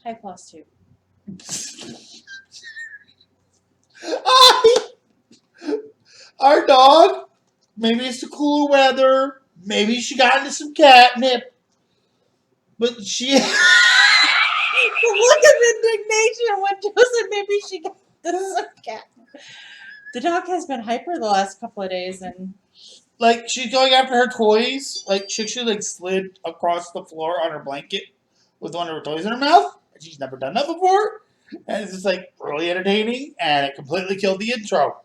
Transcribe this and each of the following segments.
Hi, Flosstube. Our dog, maybe it's the cooler weather, maybe she got into some catnip, but she... Look at the indignation when Joe said maybe she got this cat. The dog has been hyper the last couple of days, and Like, she's going after her toys. Like, she actually, like, slid across the floor on her blanket with one of her toys in her mouth. And she's never done that before. And it's just, like, really entertaining. And it completely killed the intro.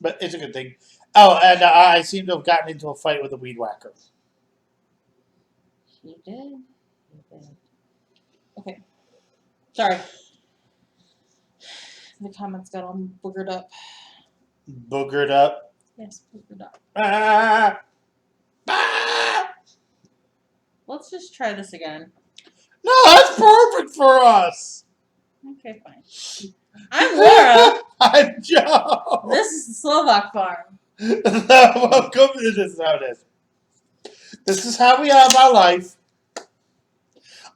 But it's a good thing. Oh, and I seem to have gotten into a fight with a weed whacker. he did. Okay. Sorry. The comments got all boogered up. Boogered up. Yes, boogered up. Ah! Ah! Let's just try this again. No, that's perfect for us. Okay, fine. I'm Laura. I'm Joe. This is the Slovak Farm. Welcome to This Is How It Is. This is how we have our life.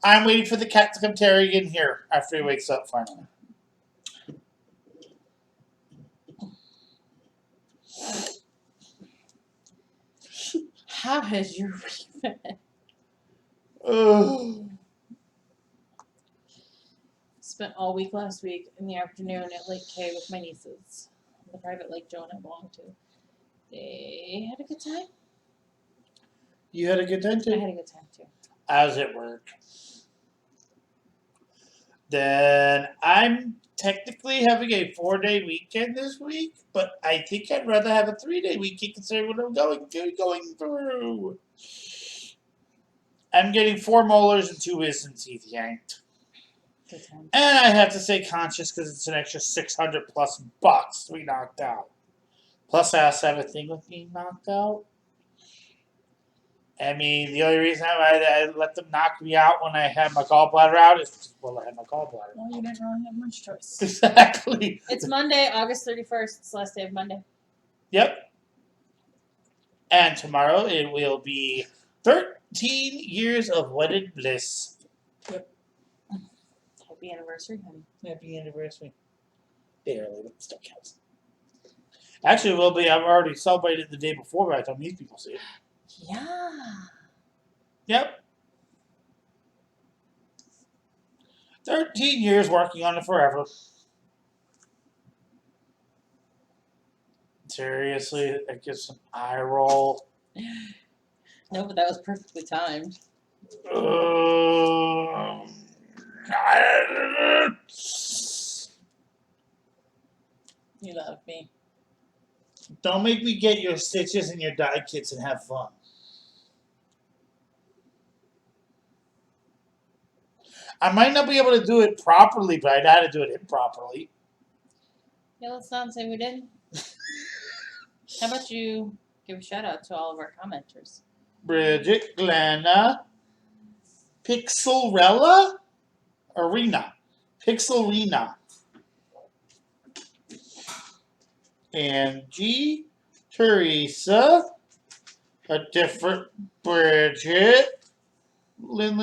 I'm waiting for the cat to come tearing in here after he wakes up finally. How has your week been? Ugh. Spent all week last week in the afternoon at Lake K with my nieces, the private lake Joe and I belong to. They had a good time. You had a good time I too? had a good time too. How's it work? Then I'm technically having a 4-day weekend this week, but I think I'd rather have a 3-day weekend considering what I'm going through. I'm getting 4 molars and 2 wisdom teeth yanked. Good time. And I have to stay conscious because it's an extra $600+ to be knocked out. Plus, I also have a thing with being knocked out. I mean, the only reason I let them knock me out when I had my gallbladder out is because, well, I had my gallbladder. Well, you didn't really have much choice. Exactly. It's Monday, August 31st. It's the last day of Monday. Yep. And tomorrow it will be 13 years of wedded bliss. Yep. Happy anniversary, honey. Happy anniversary. Barely, but it still counts. Actually, it will be. I've already celebrated the day before by the time these people see it. Yeah. Yep. 13 years working on it forever. Seriously, that gives some eye roll. No, but that was perfectly timed. You love me. Don't make me get your stitches and your dye kits and have fun. I might not be able to do it properly, but I know how to do it improperly. Yeah, let's not say we didn't. How about you give a shout out to all of our commenters? Bridget, Glenna, Pixelrella, Pixelrena, Angie, Teresa, a different Bridget, Lynn.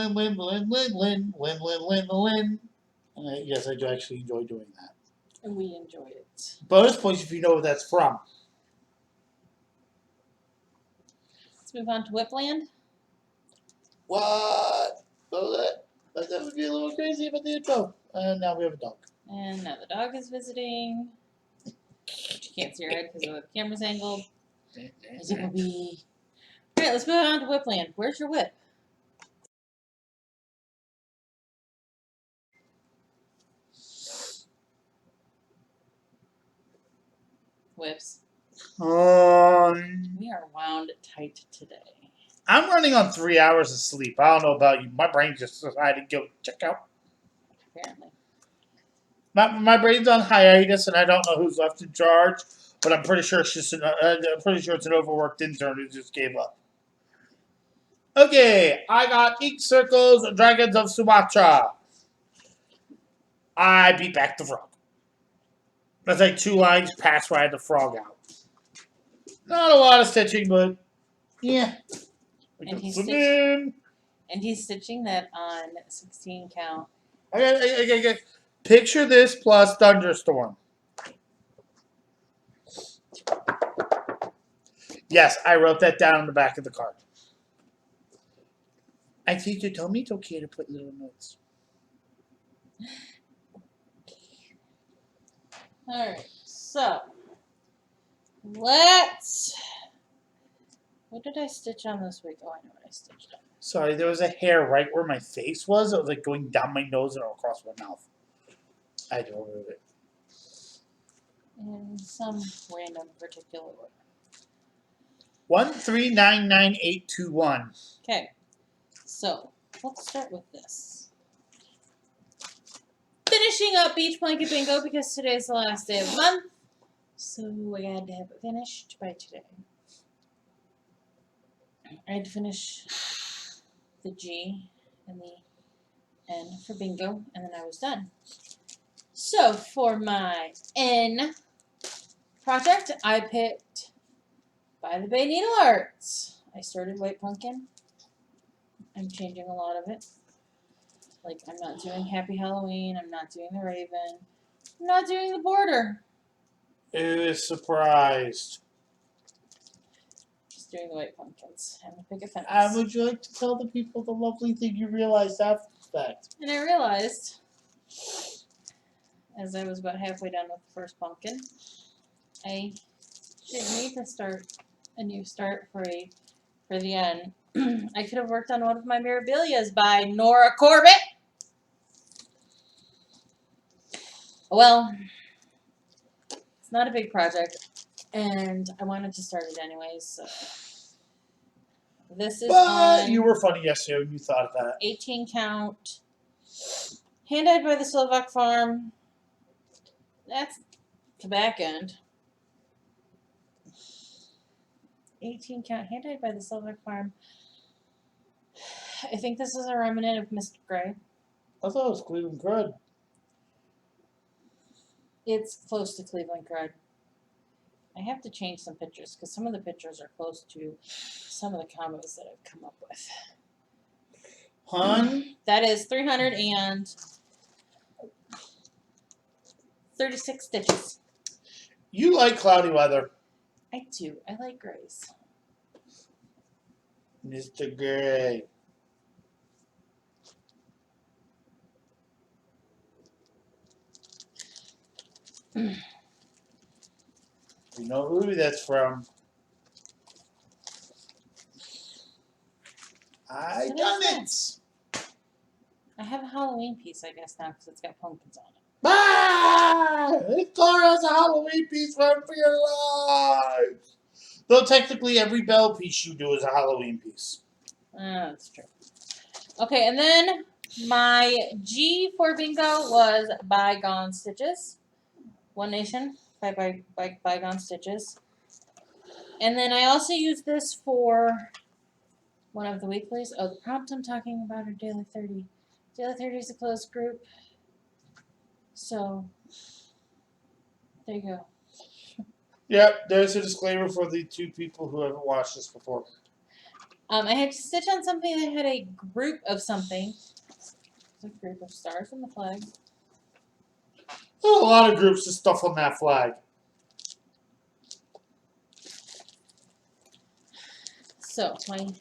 Yes, I do actually enjoy doing that. And we enjoy it. Bonus points if you know where that's from. Let's move on to Whipland. What? That would be a little crazy about the intro. And now we have a dog. And now the dog is visiting. But you can't see her head because the camera's angled. As it will be. Alright, let's move on to Whipland. Where's your whip? Whips. We are wound tight today. I'm running on 3 hours of sleep. I don't know about you. My brain just decided to go check out. Apparently. My brain's on hiatus, and I don't know who's left in charge. But I'm pretty sure it's just it's an overworked intern who just gave up. Okay, I got Ink Circles, Dragons of Sumatra. I beat back the frog. That's like 2 lines past where I had the frog out. Not a lot of stitching, but yeah. And he And he's stitching that on 16 count. Okay. Picture this plus thunderstorm. Yes, I wrote that down on the back of the card. I think you told me it's okay to put little notes. Alright, so let's. What did I stitch on this week? Oh, I know what I stitched on. Sorry, there was a hair right where my face was. It was like going down my nose and across my mouth. I had to remove it. In some random particular order. 1399821. Okay, so let's start with this. Finishing up Beach Blanket Bingo because today's the last day of the month. So I had to have it finished by today. I had to finish the G and the N for bingo, and then I was done. So for my N project, I picked By the Bay Needle Arts. I started White Pumpkin. I'm changing a lot of it. Like, I'm not doing Happy Halloween. I'm not doing the Raven. I'm not doing the border. It is surprised. Just doing the White Pumpkins. I'm going to pick a fence. And would you like to tell the people the lovely thing you realized after the fact? And I realized, as I was about halfway done with the first pumpkin, I didn't need to start a new start for the end. I could have worked on one of my Mirabilias by Nora Corbett. Well, it's not a big project, and I wanted to start it anyways. So this is on. You were funny yesterday when you thought of that. 18 count, hand-dyed by the Slovak Farm. That's the back end. 18 count, hand-dyed by the Slovak Farm. I think this is a remnant of Mr. Gray. I thought it was Cleveland Crud. It's close to Cleveland Crud. I have to change some pictures because some of the pictures are close to some of the combos that I've come up with. Hun? That is 336 stitches. You like cloudy weather. I do. I like grays. Mr. Gray. You know who that's from. I done it! I have a Halloween piece, I guess, now because it's got pumpkins on it. Ah! Thor has a Halloween piece run for your lives! Though technically every Belle piece you do is a Halloween piece. That's true. Okay, and then my G for bingo was Bygone Stitches. One Nation by Bygone Stitches. And then I also used this for one of the weeklies. Oh, the prompt I'm talking about are Daily 30. Daily 30 is a closed group. So, there you go. Yep, there's a disclaimer for the two people who haven't watched this before. I had to stitch on something that had a group of something. It's a group of stars on the flag. There's a lot of groups of stuff on that flag. So, my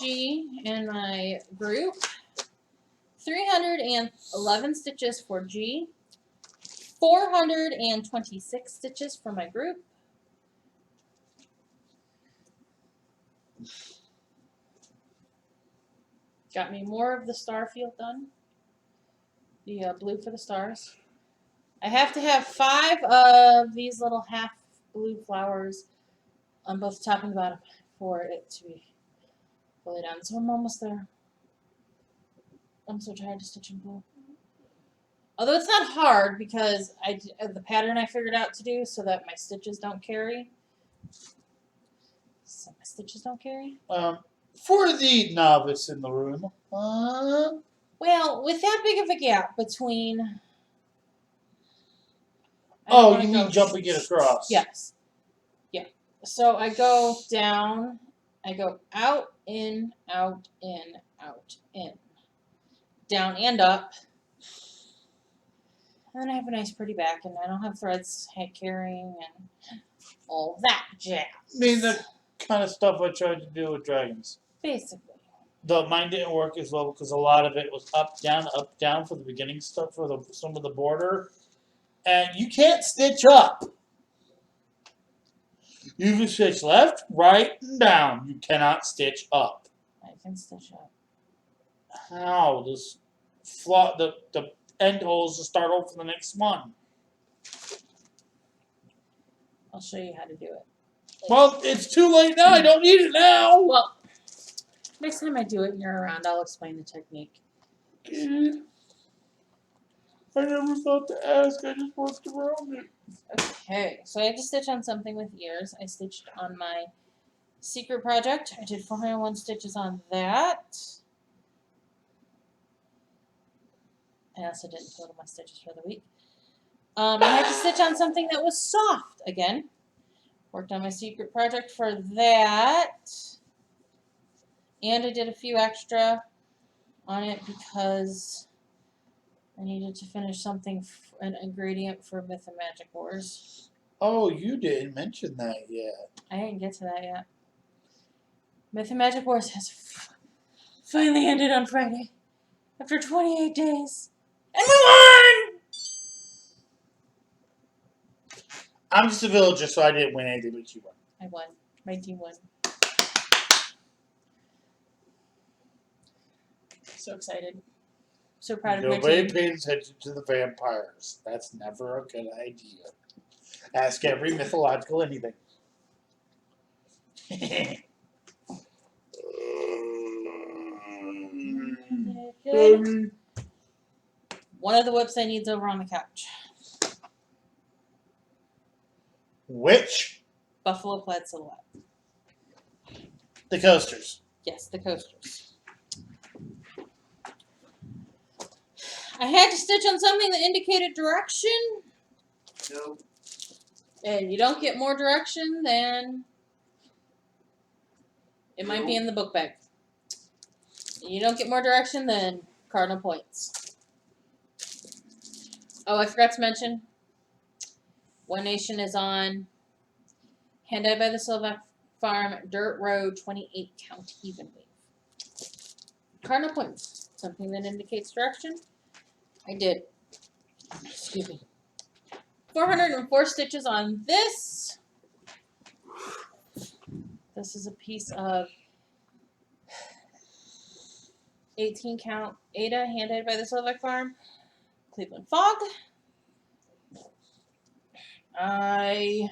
G and my group. 311 stitches for G. 426 stitches for my group. Got me more of the star field done. The blue for the stars. I have to have 5 of these little half blue flowers on both the top and the bottom for it to be fully done. So I'm almost there. I'm so tired of stitching blue. Although it's not hard because the pattern I figured out to do so that my stitches don't carry. So my stitches don't carry? For the novice in the room, well, with that big of a gap between... Oh, you mean jumping it across? Yes. Yeah. So I go down I go out, in, out, in, out, in. Down and up. And then I have a nice pretty back, and I don't have threads carrying and all that jazz. I mean, the kind of stuff I tried to do with dragons. Basically. Though mine didn't work as well because a lot of it was up, down for the beginning stuff for some of the border. And you can't stitch up. You can stitch left, right, and down. You cannot stitch up. I can stitch up. How? The end holes to start over the next one. I'll show you how to do it. Well, it's too late now. I don't need it now. Well, next time I do it and you're around, I'll explain the technique. I never thought to ask. I just worked around it. Okay, so I had to stitch on something with ears. I stitched on my secret project. I did 401 stitches on that. I also didn't total my stitches for the week. I had to stitch on something that was soft again. Worked on my secret project for that. And I did a few extra on it because I needed to finish something, an ingredient for Myth and Magic Wars. Oh, you didn't mention that yet. I didn't get to that yet. Myth and Magic Wars has finally ended on Friday after 28 days. And we won! I'm just a villager, so I didn't win anything, but you won. I won. My team won. So excited. So proud of my Nobody team. paid attention to the vampires. That's never a good idea. Ask every mythological anything. Good. One of the whips I need's over on the couch. Which? Buffalo plaid silhouette. The coasters. Yes, the coasters. I had to stitch on something that indicated direction. Nope. And you don't get more direction than it might be in the book bag. And you don't get more direction than cardinal points. Oh, I forgot to mention, One Nation is on Hand-Dyed by the Silvac Farm, Dirt Road, 28 count even wave. Cardinal points, something that indicates direction. I did. Excuse me. 404 stitches on this. This is a piece of 18 count Ada, hand-dyed by the Silvac Farm, Cleveland Fog. I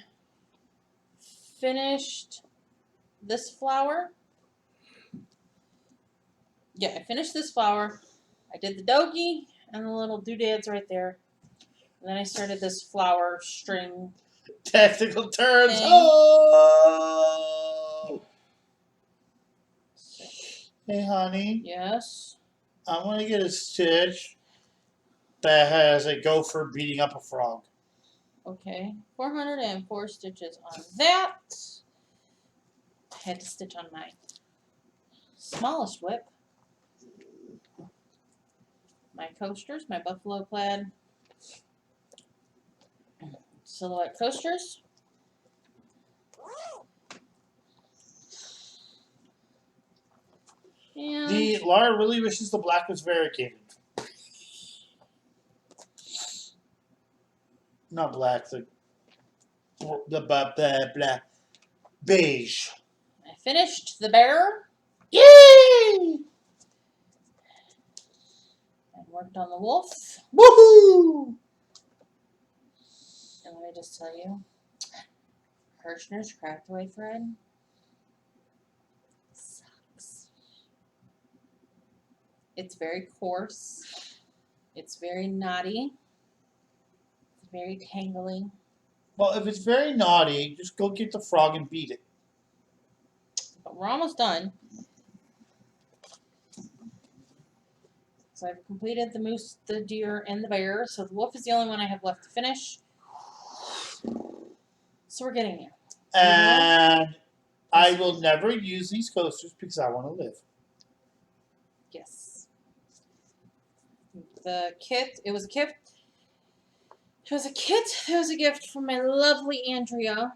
finished this flower. Yeah, I finished this flower. I did the doggy and the little doodads right there. And then I started this flower string. Tactical turns. Thing. Oh! Hey, honey. Yes. I want to get a stitch that has a gopher beating up a frog. Okay. 404 stitches on that. I had to stitch on my smallest whip. My coasters, my buffalo plaid silhouette coasters. And Laura really wishes the black was variegated. Not black, the blah, beige. I finished the bear. Yay! And worked on the wolf. Woohoo! And let me just tell you, Kirshner's cracked away thread sucks. It's very coarse. It's very knotty. It's very tangly. Well, if it's very naughty, just go get the frog and beat it. But we're almost done. So I've completed the moose, the deer, and the bear. So the wolf is the only one I have left to finish. So we're getting there. And I I will never use these coasters because I want to live. Yes. The kit, it was a gift. It was a kit. It was a gift from my lovely Andrea.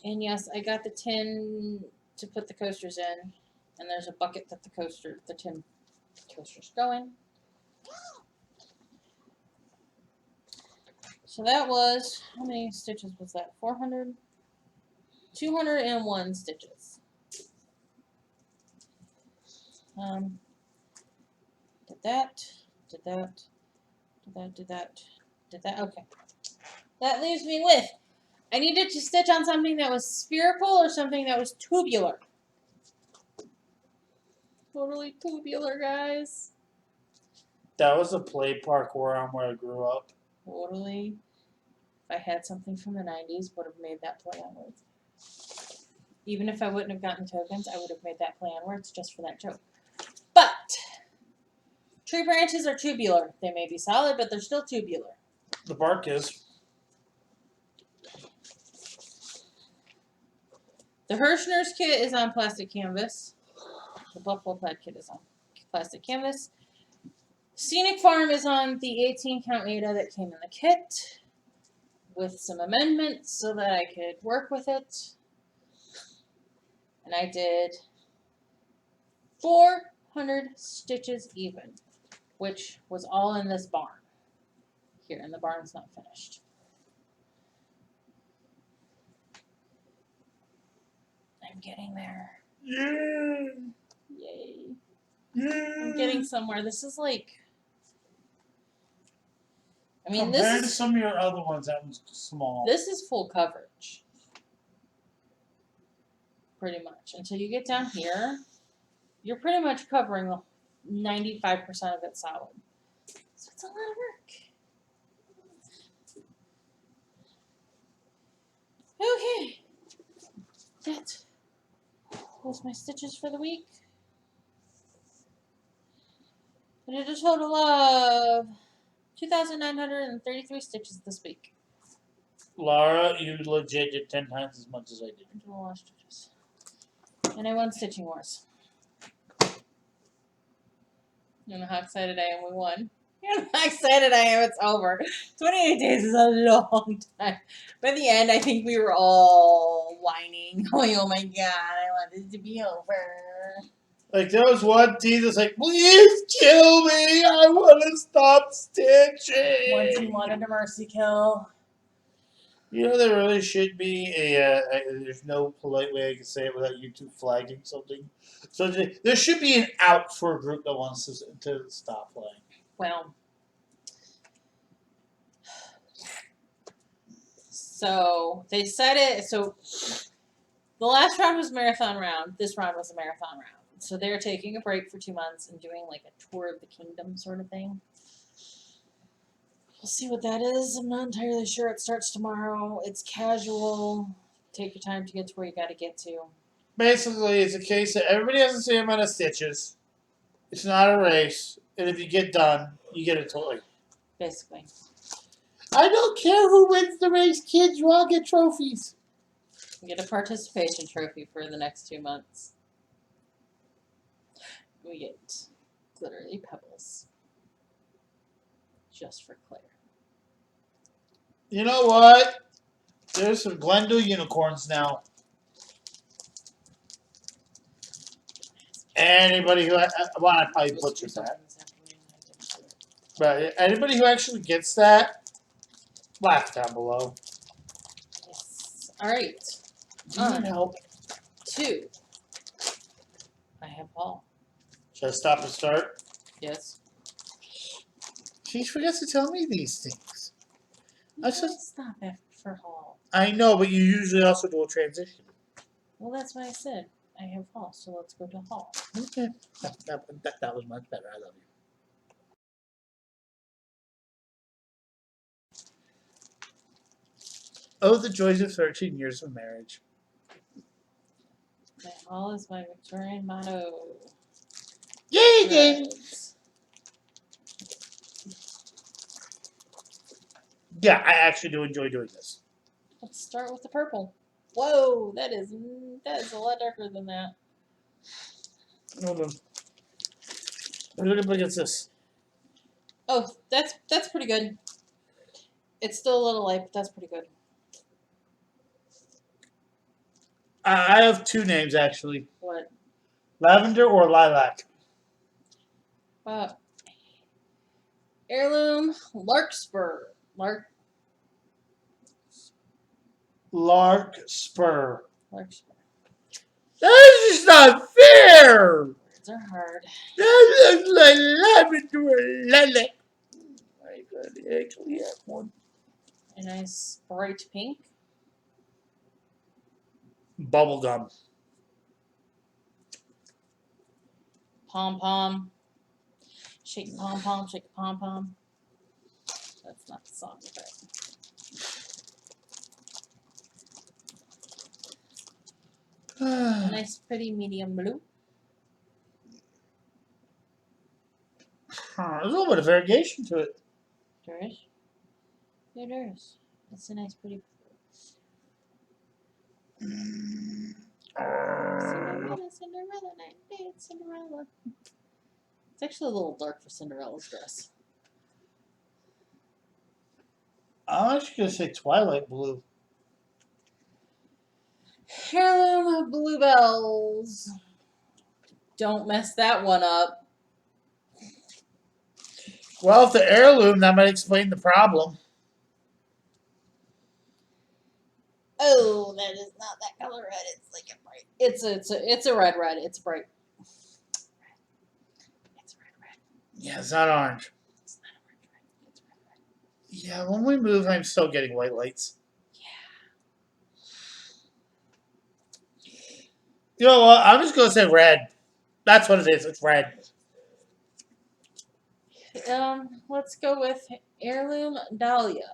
And yes, I got the tin to put the coasters in. And there's a bucket that the tin coasters go in. So that was, how many stitches was that? 400? 201 stitches. Did that, did that, did that, did that, did that. Okay. That leaves me with, I needed to stitch on something that was spherical or something that was tubular. Totally tubular, guys. That was a play park where I grew up. Totally. If I had something from the 90s, would have made that play on words. Even if I wouldn't have gotten tokens, I would have made that play on words just for that joke. But tree branches are tubular. They may be solid, but they're still tubular. The bark is. The Hirschner's kit is on plastic canvas. The Buffalo Plaid kit is on plastic canvas. Scenic Farm is on the 18 count Ada that came in the kit with some amendments so that I could work with it. And I did 400 stitches even, which was all in this barn. Here, and the barn's not finished. I'm getting there. Yeah. Yay. Yeah. I'm getting somewhere. This is like, I mean, Compared to this is, some of your other ones, that one's small. this is full coverage. Pretty much. Until you get down here, you're pretty much covering 95% of it solid. So it's a lot of work. Okay. That was my stitches for the week. I did a total of 2,933 stitches this week. Laura, you legit did 10 times as much as I did. I did a lot of stitches. And I won Stitching Wars. You know how excited I am we won. You know how excited I am it's over. 28 days is a long time. By the end, I think we were all whining, going, oh my god, I want this to be over. Like, there was one team that's like, please kill me. I want to stop stitching. Once he wanted a mercy kill. You know, there really should be there's no polite way I can say it without YouTube flagging something. So there should be an out for a group that wants to stop playing. Well, so they decided, so the last round was marathon round. This round was a marathon round. So they're taking a break for 2 months and doing like a tour of the kingdom sort of thing. We'll see what that is. I'm not entirely sure. It starts tomorrow. It's casual. Take your time to get to where you got to get to. Basically, it's a case that everybody has the same amount of stitches. It's not a race. And if you get done, you get a toy. Basically. I don't care who wins the race, kids. You all get trophies. You get a participation trophy for the next 2 months. We get glittery pebbles. Just for Claire. You know what? There's some Glendale unicorns now. Anybody who I probably butchered that, but anybody who actually gets that, laugh down below. Yes. All right. Do you need help? 2. I have all. Should I stop and start? Yes. She forgets to tell me these things. I should stop after Hall. I know, but you usually also do a transition. Well, that's what I said. I have Hall, so let's go to Hall. Okay. That was much better. I love you. Oh, the joys of 13 years of marriage. My Hall is my Victorian motto. Yay, game! Yeah, I actually do enjoy doing this. Let's start with the purple. Whoa, that is a lot darker than that. Hold on. Look up against this. Oh, that's pretty good. It's still a little light, but that's pretty good. I have two names actually. What? Lavender or lilac. Uh, Heirloom Larkspur. Larkspur. Larkspur. That's just not fair. Words are hard. That looks like lavender or lilac. I could actually have one. A nice bright pink. Bubblegum. Pom pom. Shake pom pom, shake pom pom. That's not the song, but a nice pretty medium blue. There's a little bit of variegation to it. There is. Yeah, there is. It's a nice pretty. Cinderella, Cinderella, night dance, Cinderella. It's actually a little dark for Cinderella's dress. I'm actually going to say twilight blue. Heirloom bluebells. Don't mess that one up. Well, if the heirloom, that might explain the problem. Oh, that is not that color red. It's like a bright. It's a red. It's bright. It's red. Yeah, it's not orange. It's not orange red. It's red. Yeah, when we move, I'm still getting white lights. Yeah. You know what? I'm just going to say red. That's what it is. It's red. Let's go with Heirloom Dahlia.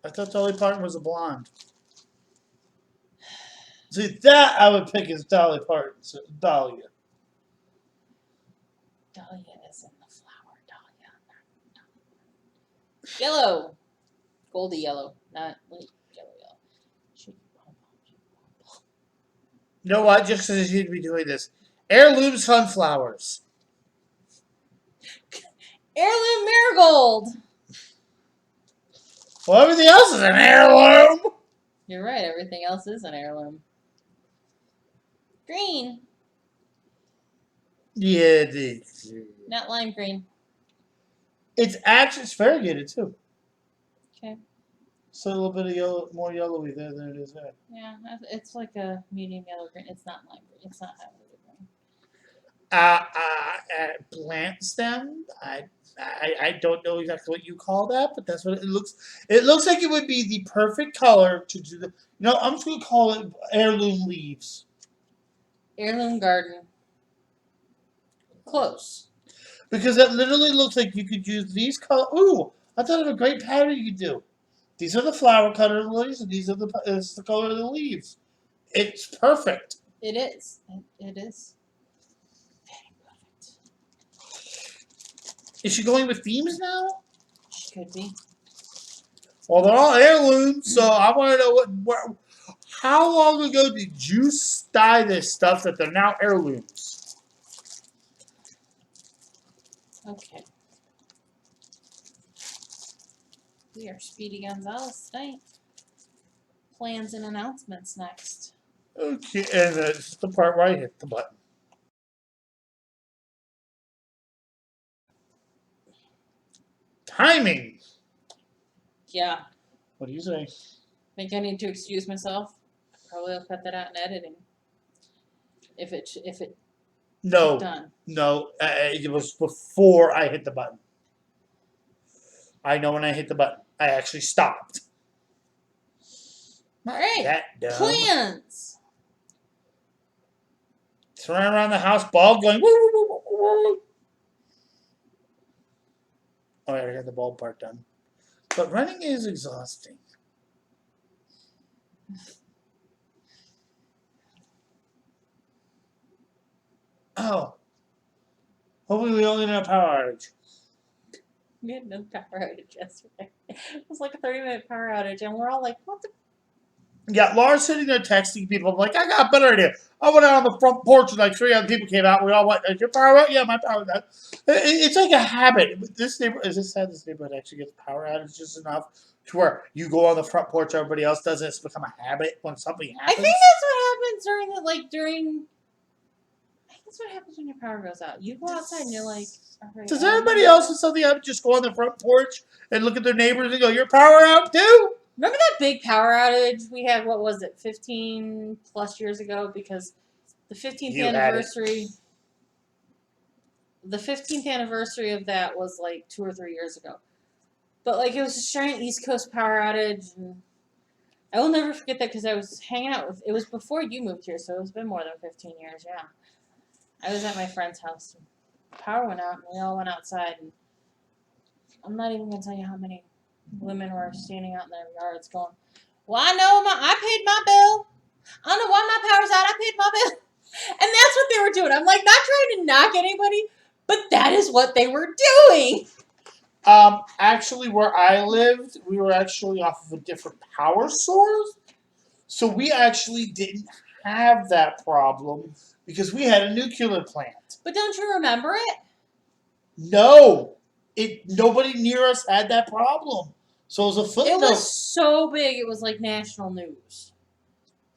I thought Dolly Parton was a blonde. See, that I would pick as Dolly Parton. So Dahlia. Dahlia is in the flower. Dahlia. Yellow. Goldy yellow. Not like yellow. You know what? Just because you need to be doing this. Heirloom sunflowers. Heirloom marigold. Well, everything else is an heirloom. You're right. Everything else is an heirloom. Green. Yeah, Not lime green. it's actually it's variegated too. Okay. So a little bit of yellow, more yellowy there than it is there. Yeah, it's like a medium yellow green. It's not lime green. It's not highlighted green. Plant stem. I don't know exactly what you call that, but that's what it looks. It looks like it would be the perfect color to do the. No, I'm just gonna call it heirloom leaves. Heirloom garden. Close. Because it literally looks like you could use these color. Ooh, I thought of a great pattern you could do. These are the flower color lilies, and these are it's the color of the leaves. It's perfect. It is. It is. Very perfect. Is she going with themes now? She could be. Well, they're all heirlooms, so I want to know how long ago did you dye this stuff that they're now heirlooms? Okay. We are Speedy Gonzales tonight. Plans and announcements next. Okay, and this is the part where I hit the button. Timing. Yeah. What do you say? Think I need to excuse myself? Probably I'll cut that out in editing. If it No, done. no, it was before I hit the button. I know when I hit the button. I actually stopped. All right. That dumb. Plans. It's running around the house, ball going. Woo, woo, woo, woo, woo. Oh, I got the ball part done. But running is exhausting. Oh. Hopefully we only have a power outage. We had no power outage yesterday. It was like a 30-minute power outage, and we're all like, what the? Yeah, Laura's sitting there texting people. I'm like, I got a better idea. I went out on the front porch and like 3 other people came out. We all went, is your power out? Yeah, my power's out. It's like a habit. This neighborhood, is this sad? This neighborhood actually gets power outages enough to where you go on the front porch, everybody else does it. It's become a habit when something I happens. think that's what happens during. I think that's what happens when your power goes out. You go outside and you're like, all right, Does everybody else when something happens just go on the front porch and look at their neighbors and go, your power out too? Remember that big power outage we had? What was it, 15 plus years ago? Because the 15th You had it. anniversary. The 15th anniversary of that was like 2 or 3 years ago. But like it was a giant East Coast power outage, and I will never forget that because I was hanging out with. It was before you moved here, so it's been more than 15 years. Yeah, I was at my friend's house. And power went out, and we all went outside. And I'm not even gonna tell you how many women were standing out in their yards going, "Well, I know I paid my bill. I don't know why my power's out. I paid my bill." And that's what they were doing. I'm like, not trying to knock anybody, but that is what they were doing. Actually, where I lived, we were actually off of a different power source. So we actually didn't have that problem because we had a nuclear plant. But don't you remember it? No, nobody near us had that problem. So it was a footnote. It was so big, it was like national news.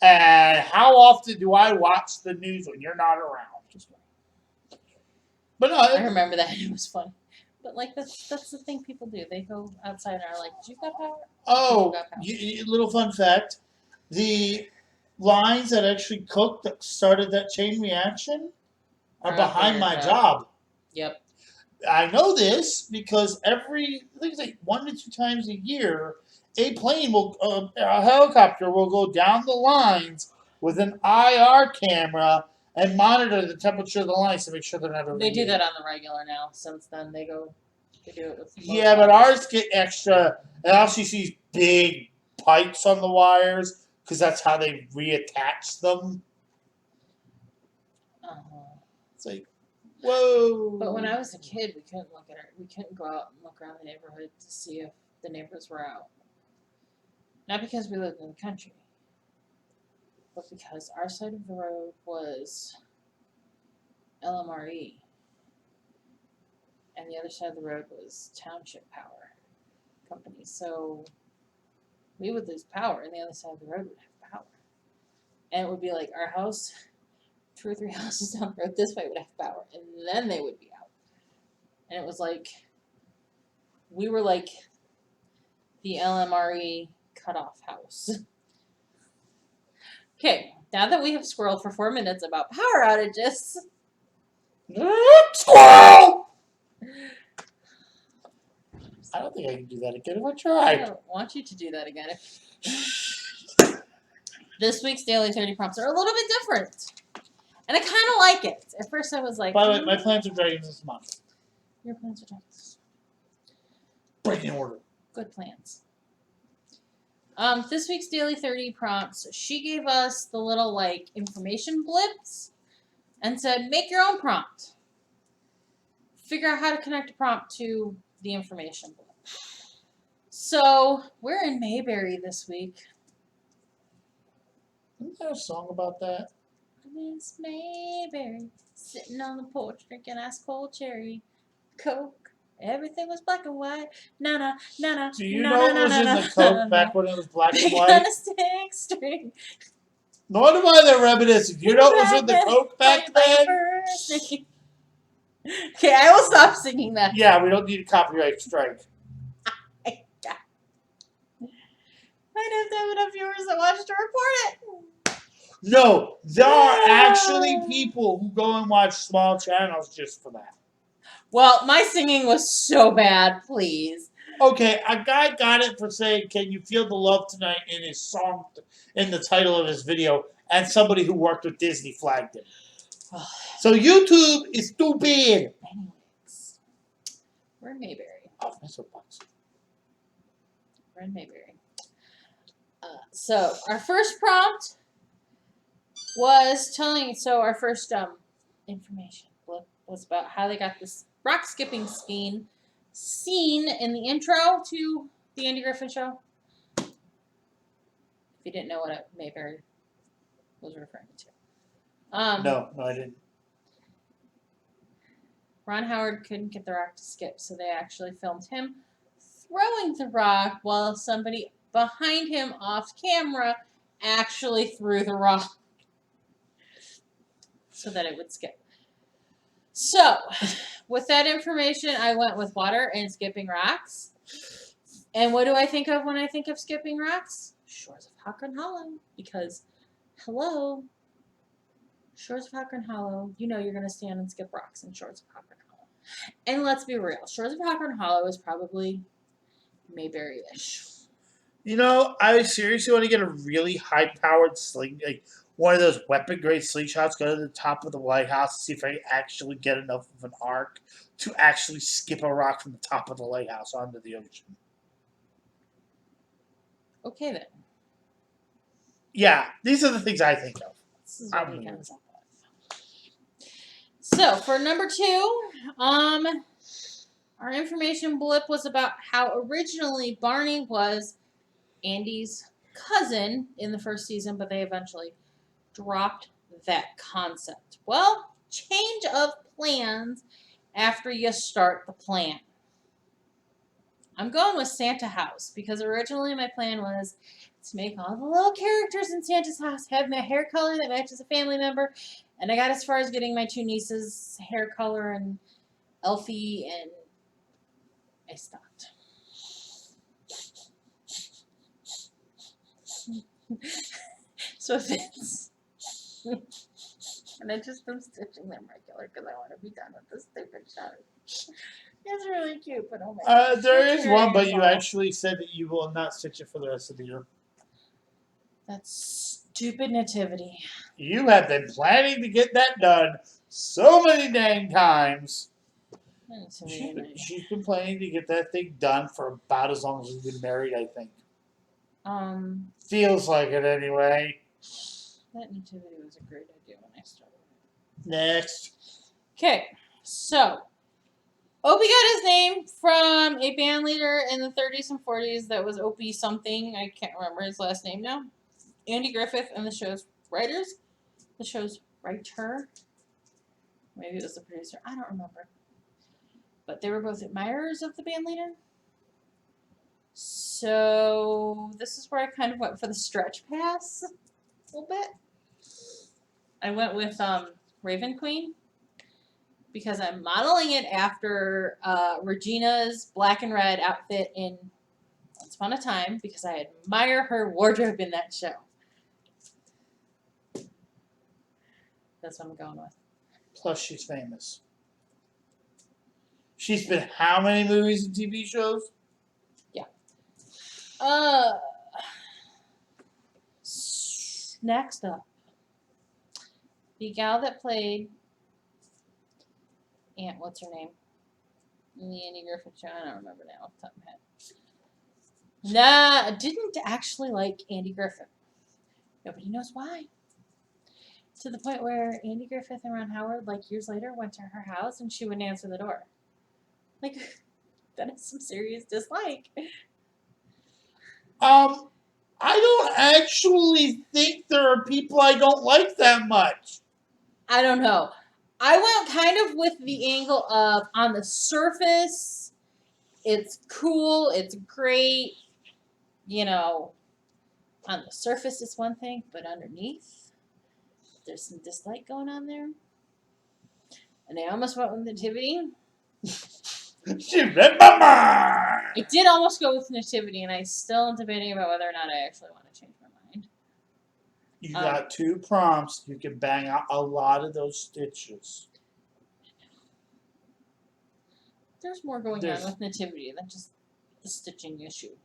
And how often do I watch the news when you're not around? But no, I remember that. It was fun. But like that's the thing people do. They go outside and are like, "Did you got power?" Oh, little fun fact: the lines that actually cooked that started that chain reaction are behind my job. Yep. I know this because I think it's like 1 to 2 times a year, a helicopter will go down the lines with an IR camera and monitor the temperature of the lines to make sure they're not overheating. They do that on the regular now. Since then, they do it with. Yeah, but ours get extra. And also, you see big pipes on the wires because that's how they reattach them. It's like, whoa. But when I was a kid, we couldn't look at it. We couldn't go out and look around the neighborhood to see if the neighbors were out. Not because we lived in the country, but because our side of the road was LMRE, and the other side of the road was Township Power Company. So we would lose power, and the other side of the road would have power. And it would be like our house, 2 or 3 houses down the road this way would have power, and then they would be out. And it was like, we were like the LMRE cutoff house. Okay, now that we have squirreled for 4 minutes about power outages. Squirrel! I don't think I can do that again if I tried. I don't want you to do that again. This week's Daily 30 prompts are a little bit different. And I kind of like it. At first I was like... By the way, my plans are dragons this month. Your plans are dragons. Break in order. Good plans. This week's Daily 30 prompts, she gave us the little, like, information blips and said, make your own prompt. Figure out how to connect a prompt to the information blip. So, we're in Mayberry this week. Isn't there a song about that? Miss Mayberry, sitting on the porch drinking ice cold cherry Coke. Everything was black and white. Na. Do you know it was in the Coke back when it was black and white? On a stick string. No wonder why they're reminiscing. You know it was in the Coke back then? Okay, I will stop singing that. Yeah, we don't need a copyright strike. I'd have to have enough viewers that watch to report it. No, there are actually people who go and watch small channels just for that. Well, my singing was so bad, please. Okay, a guy got it for saying, "Can you feel the love tonight?" in his song, in the title of his video, and somebody who worked with Disney flagged him. So YouTube is stupid. Anyways, we're in Mayberry. Oh, my soapbox. We're in Mayberry. So our first prompt was our first information blip was about how they got this rock skipping scene in the intro to the Andy Griffin Show. If you didn't know what Mayberry was referring to. No, I didn't. Ron Howard couldn't get the rock to skip, so they actually filmed him throwing the rock while somebody behind him off camera actually threw the rock so that it would skip. So, with that information, I went with water and skipping rocks. And what do I think of when I think of skipping rocks? Shores of Hakon Hollow. Because, hello, Shores of Hakon Hollow, you know you're going to stand and skip rocks in Shores of Hakon Hollow. And let's be real, Shores of Hakon Hollow is probably Mayberry-ish. You know, I seriously want to get a really high-powered sling, like one of those weapon-grade slingshots, go to the top of the lighthouse, see if I actually get enough of an arc to actually skip a rock from the top of the lighthouse onto the ocean. Okay, then. Yeah, these are the things I think of. This is what he comes up with. So, for number 2, our information blip was about how originally Barney was Andy's cousin in the first season, but they eventually dropped that concept. Well, change of plans after you start the plan. I'm going with Santa House because originally my plan was to make all the little characters in Santa's house have my hair color that matches a family member, and I got as far as getting my 2 nieces' hair color and Elfie, and I stopped. So Vince. And I just am stitching them regular because I want to be done with this stupid show. It's really cute, but oh my gosh. There It's is one, but very you involved. actually said that you will not stitch it for the rest of the year. That's stupid nativity. You have been planning to get that done so many dang times. She's been planning to get that thing done for about as long as we've been married, I think. Feels like it anyway. That nativity was a great idea when I started. Next. Okay, so Opie got his name from a band leader in the 30s and 40s that was Opie something. I can't remember his last name now. Andy Griffith and the show's writers. The show's writer. Maybe it was the producer. I don't remember. But they were both admirers of the band leader. So this is where I kind of went for the stretch pass a little bit. I went with Raven Queen because I'm modeling it after Regina's black and red outfit in Once Upon a Time because I admire her wardrobe in that show. That's what I'm going with. Plus, she's famous. She's been how many movies and TV shows? Yeah. Next up, the gal that played Aunt, what's her name? In the Andy Griffith show, I don't remember now off the top of my head. Nah, I didn't actually like Andy Griffith. Nobody knows why. To the point where Andy Griffith and Ron Howard, like years later, went to her house and she wouldn't answer the door. Like, that is some serious dislike. I don't actually think there are people I don't like that much. I don't know. I went kind of with the angle of on the surface, it's cool, it's great. You know, on the surface it's one thing, but underneath, there's some dislike going on there. And I almost went with Nativity. She read my mind. I did almost go with Nativity, and I still am debating about whether or not I actually want to change my mind. You got 2 prompts. You can bang out a lot of those stitches. There's more going on with Nativity than just the stitching issue.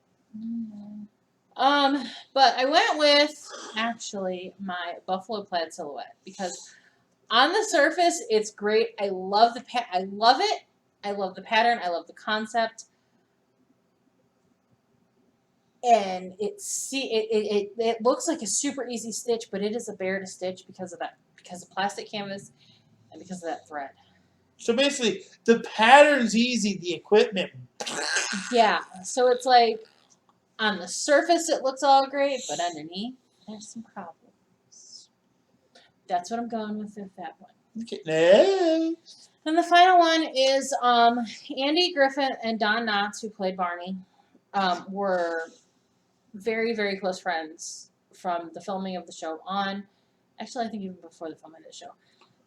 But I went with, actually, my buffalo plaid silhouette, because on the surface, it's great. I love I love it. I love the pattern. I love the concept. And it looks like a super easy stitch, but it is a bear to stitch because of plastic canvas and because of that thread. So basically, the pattern's easy, the equipment. Yeah. So it's like, On the surface, it looks all great, but underneath, there's some problems. That's what I'm going with that one. Okay. Next. And the final one is Andy Griffith and Don Knotts, who played Barney, were very, very close friends from the filming of the show on. Actually, I think even before the filming of the show.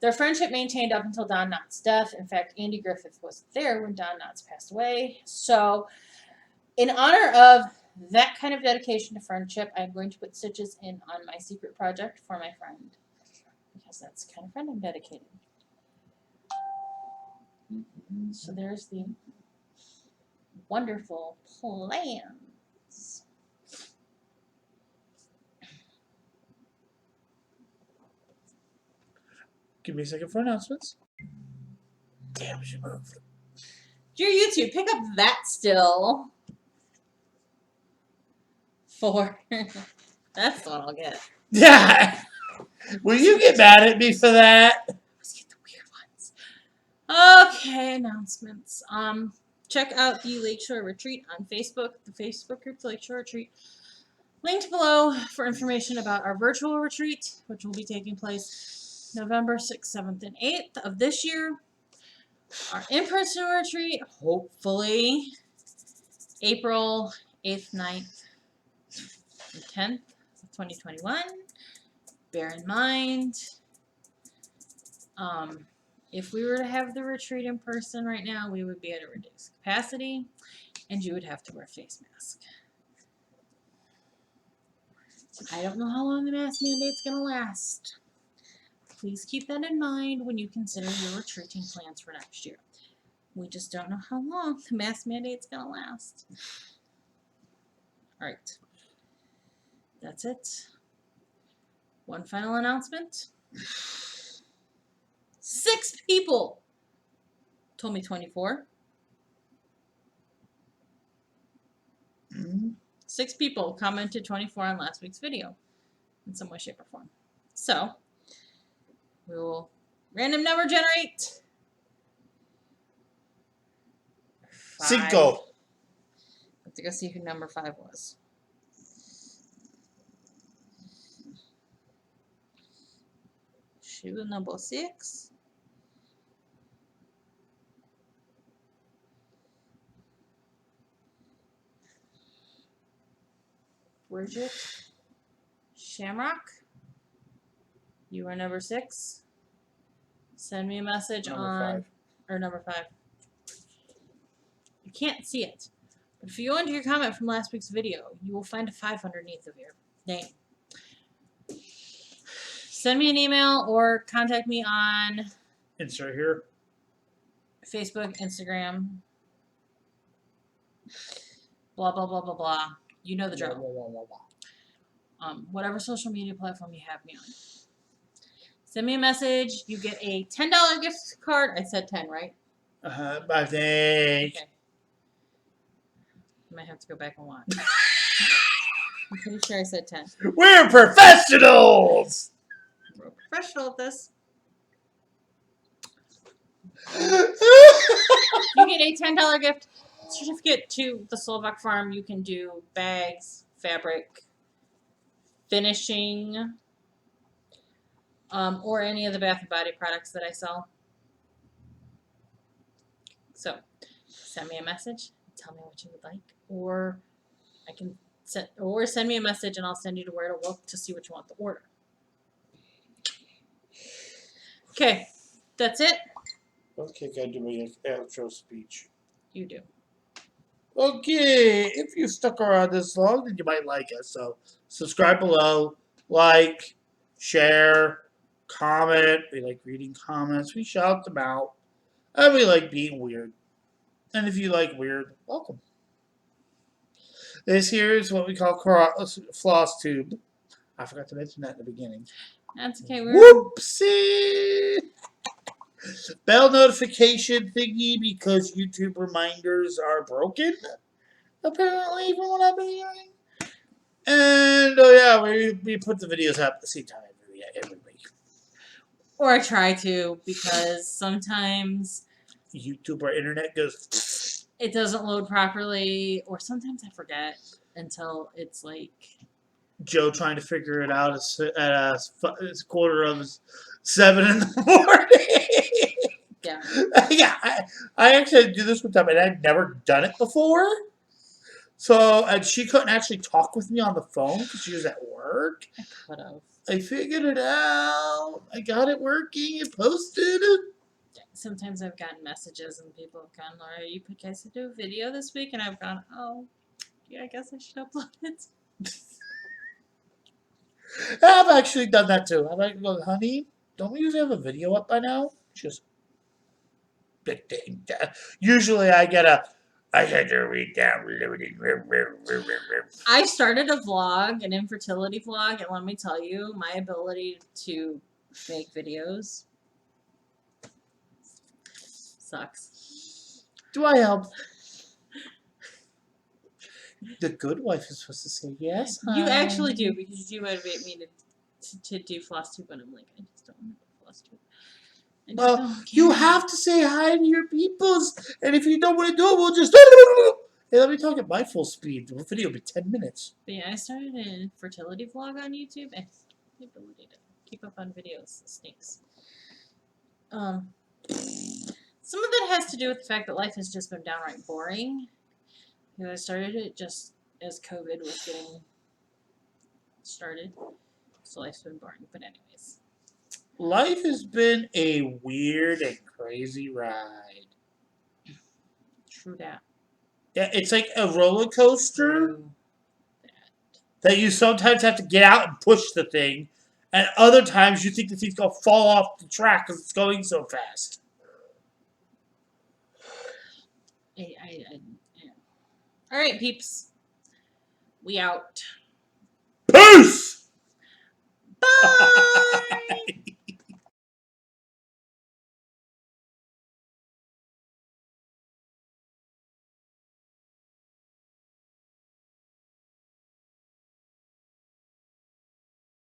Their friendship maintained up until Don Knotts' death. In fact, Andy Griffith was there when Don Knotts passed away. So, in honor of that kind of dedication to friendship, I'm going to put stitches in on my secret project for my friend. Because that's the kind of friend I'm dedicating. So there's the wonderful plans. Give me a second for announcements. Damn, she moved. Dear YouTube, pick up that still. That's the one I'll get. Yeah. Will you get mad at me for that? Let's get the weird ones. Okay, announcements. Check out the Lakeshore Retreat on Facebook. The Facebook group, the Lakeshore Retreat. Linked below for information about our virtual retreat, which will be taking place November 6th, 7th, and 8th of this year. Our in-person retreat, hopefully, April 8th, 9th, and 10th of 2021. Bear in mind, if we were to have the retreat in person right now, we would be at a reduced capacity, and you would have to wear a face mask. I don't know how long the mask mandate's going to last. Please keep that in mind when you consider your retreating plans for next year. We just don't know how long the mask mandate's going to last. All right. That's it. One final announcement. 6 people told me 24. 6 people commented 24 on last week's video in some way, shape, or form. So, we will random number generate. 5. 5. Have to go see who number 5 was. She was number 6. Bridget Shamrock, you are number 6. Send me a message on number 5. You can't see it, but if you go into your comment from last week's video, you will find a 5 underneath of your name. Send me an email or contact me on Insert here. Facebook, Instagram, blah blah blah blah blah. You know the drill. Whatever social media platform you have me on. Send me a message. You get a $10 gift card. I said 10, right? I think. Okay. I might have to go back and watch. I'm pretty sure I said 10. We're professionals! We're professional at this. You get a $10 gift certificate to the Slovak Farm. You can do bags, fabric, finishing, or any of the Bath and Body products that I sell. So, send me a message. Tell me what you would like, or send me a message and I'll send you to where to look to see what you want to order. Okay, that's it. Okay, gotta do my outro speech. You do. Okay, if you stuck around this long, then you might like us. So, subscribe below, like, share, comment. We like reading comments. We shout them out. And we like being weird. And if you like weird, welcome. This here is what we call Flosstube. I forgot to mention that in the beginning. That's okay. Whoopsie! Bell notification thingy because YouTube reminders are broken. Apparently, from what I've been hearing. And, oh yeah, we put the videos up at the same time every week. Or I try to, because sometimes YouTube or internet goes... it doesn't load properly, or sometimes I forget. until it's like Joe trying to figure it out at a quarter of 7 in the morning. yeah. Yeah, I actually had to do this one time, and I'd never done it before. So, and she couldn't actually talk with me on the phone because she was at work. I could have. I figured it out. I got it working. It posted. Sometimes I've gotten messages and people have gone, Laura, you guys to do a video this week? And I've gone, oh, yeah, I guess I should upload it. I've actually done that too. I'm like, well, honey, don't we usually have a video up by now? She goes, usually I had to read down. I started a vlog, an infertility vlog, and let me tell you, my ability to make videos sucks. Do I help? The good wife is supposed to say yes. You actually do, because you motivate me to do Flosstube, and I'm like, I just don't want to do Flosstube. Well, you have to say hi to your peoples, and if you don't want to do it, we'll just. Hey, let me talk at my full speed. The video will be 10 minutes. But yeah, I started a fertility vlog on YouTube, and the ability to keep up on videos stinks. Some of it has to do with the fact that life has just been downright boring. I started it just as COVID was getting started, so life's been boring. But anyways, Life has been a weird and crazy ride. true that. Yeah, it's like a roller coaster True that you sometimes have to get out and push the thing, and other times you think the thing's gonna fall off the track because it's going so fast. Yeah. All right, peeps, we out. Peace!